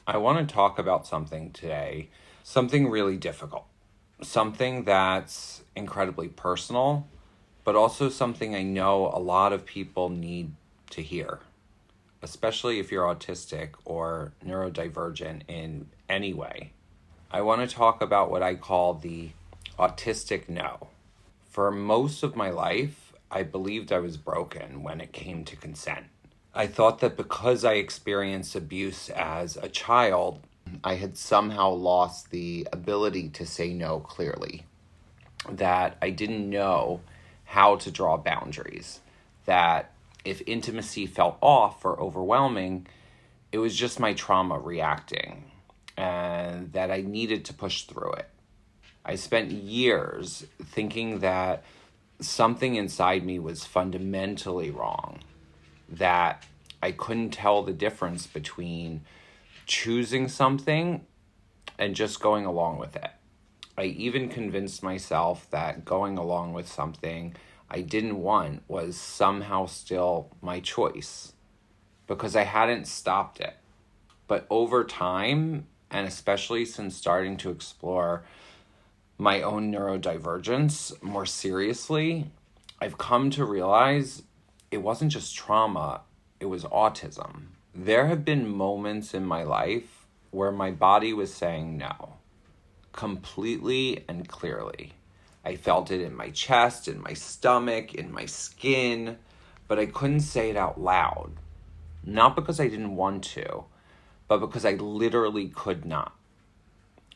I want to talk about something today, something really difficult, something that's incredibly personal, but also something I know a lot of people need to hear, especially if you're autistic or neurodivergent in any way. I want to talk about what I call the Autistic No. For most of my life, I believed I was broken when it came to consent. I thought that because I experienced abuse as a child, I had somehow lost the ability to say no clearly, that I didn't know how to draw boundaries, that if intimacy felt off or overwhelming, it was just my trauma reacting, and that I needed to push through it. I spent years thinking that something inside me was fundamentally wrong, that I couldn't tell the difference between choosing something and just going along with it. I even convinced myself that going along with something I didn't want was somehow still my choice because I hadn't stopped it. But over time, and especially since starting to explore my own neurodivergence more seriously, I've come to realize it wasn't just trauma, it was autism. There have been moments in my life where my body was saying no, completely and clearly. I felt it in my chest, in my stomach, in my skin, but I couldn't say it out loud. Not because I didn't want to, but because I literally could not.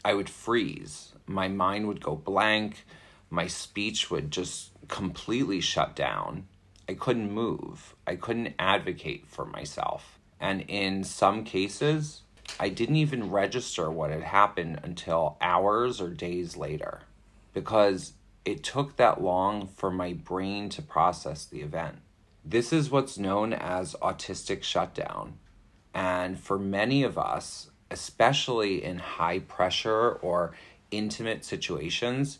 I would freeze. My mind would go blank. My speech would just completely shut down. I couldn't move. I couldn't advocate for myself. And in some cases, I didn't even register what had happened until hours or days later, because it took that long for my brain to process the event. This is what's known as autistic shutdown. And for many of us, especially in high pressure or intimate situations,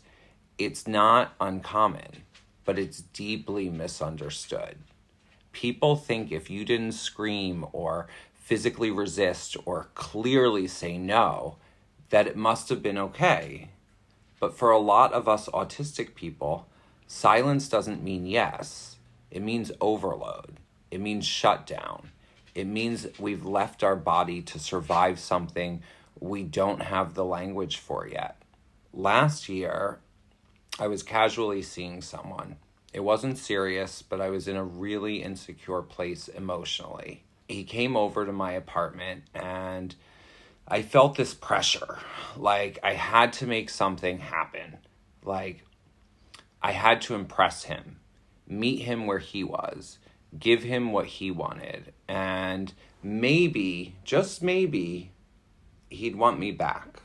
it's not uncommon, but it's deeply misunderstood. People think if you didn't scream or physically resist or clearly say no, that it must have been okay. But for a lot of us autistic people, silence doesn't mean yes. It means overload. It means shutdown. It means we've left our body to survive something we don't have the language for yet. Last year, I was casually seeing someone. It wasn't serious, but I was in a really insecure place emotionally. He came over to my apartment and I felt this pressure. Like I had to make something happen. Like I had to impress him, meet him where he was, give him what he wanted, and maybe, just maybe, he'd want me back.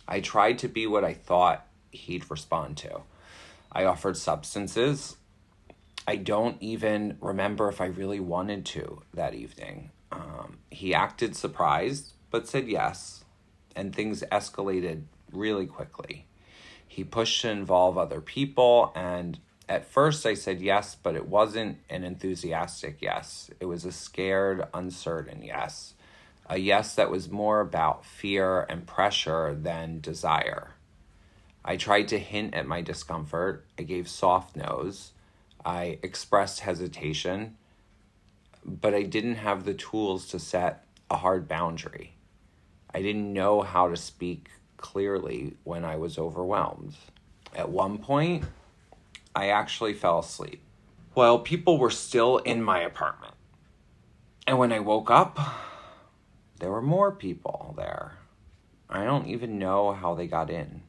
I tried to be what I thought he'd respond to. I offered substances. I don't even remember if I really wanted to that evening. He acted surprised, but said yes, and things escalated really quickly. He pushed to involve other people, and at first I said yes, but it wasn't an enthusiastic yes. It was a scared, uncertain yes. A yes that was more about fear and pressure than desire. I tried to hint at my discomfort. I gave soft no's. I expressed hesitation, but I didn't have the tools to set a hard boundary. I didn't know how to speak clearly when I was overwhelmed. At one point, I actually fell asleep while people were still in my apartment. And when I woke up, there were more people there. I don't even know how they got in.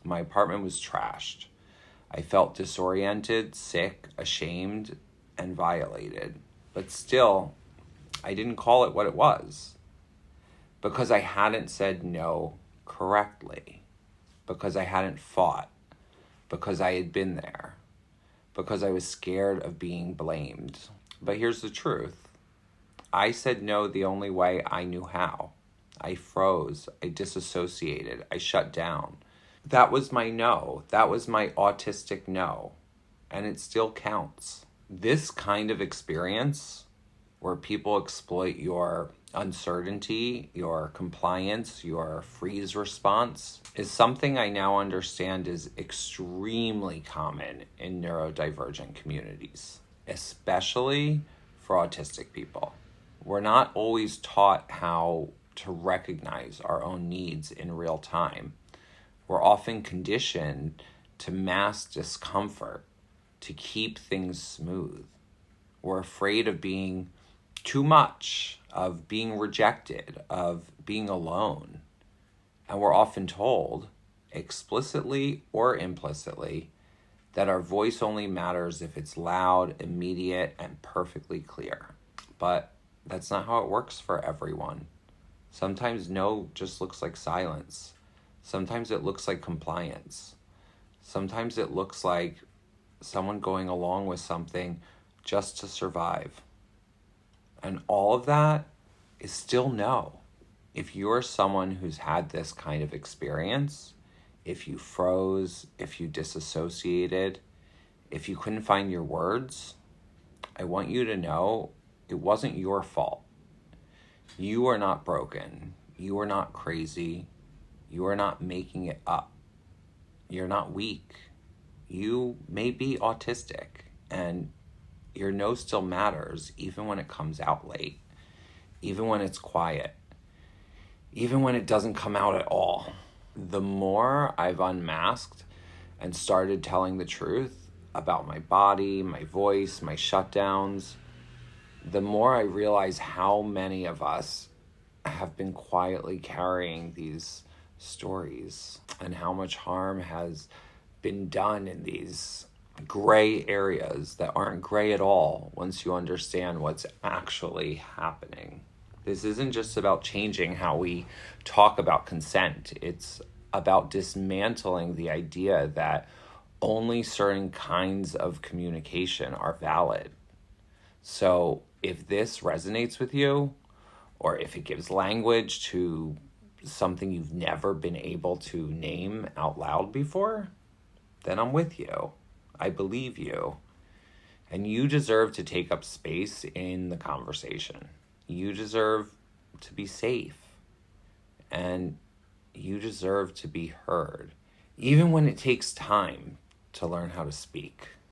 My apartment was trashed. I felt disoriented, sick, ashamed, and violated. But still, I didn't call it what it was. Because I hadn't said no correctly. Because I hadn't fought. Because I had been there. Because I was scared of being blamed. But here's the truth. I said no the only way I knew how. I froze. I disassociated. I shut down. That was my no. That was my autistic no. And it still counts. This kind of experience, where people exploit your uncertainty, your compliance, your freeze response is something I now understand is extremely common in neurodivergent communities, especially for autistic people. We're not always taught how to recognize our own needs in real time. We're often conditioned to mask discomfort to keep things smooth. We're afraid of being too much, of being rejected, of being alone. And we're often told, explicitly or implicitly, that our voice only matters if it's loud, immediate, and perfectly clear. But that's not how it works for everyone. Sometimes no just looks like silence. Sometimes it looks like compliance. Sometimes it looks like someone going along with something just to survive. And all of that is still no. If you're someone who's had this kind of experience, if you froze, if you disassociated, if you couldn't find your words, I want you to know it wasn't your fault. You are not broken. You are not crazy. You are not making it up. You're not weak. You may be autistic, and your no still matters, even when it comes out late, even when it's quiet, even when it doesn't come out at all. The more I've unmasked and started telling the truth about my body, my voice, my shutdowns, the more I realize how many of us have been quietly carrying these stories and how much harm has been done in these gray areas that aren't gray at all once you understand what's actually happening. This isn't just about changing how we talk about consent. It's about dismantling the idea that only certain kinds of communication are valid. So if this resonates with you, or if it gives language to something you've never been able to name out loud before, then I'm with you. I believe you. And you deserve to take up space in the conversation. You deserve to be safe. And you deserve to be heard. Even when it takes time to learn how to speak.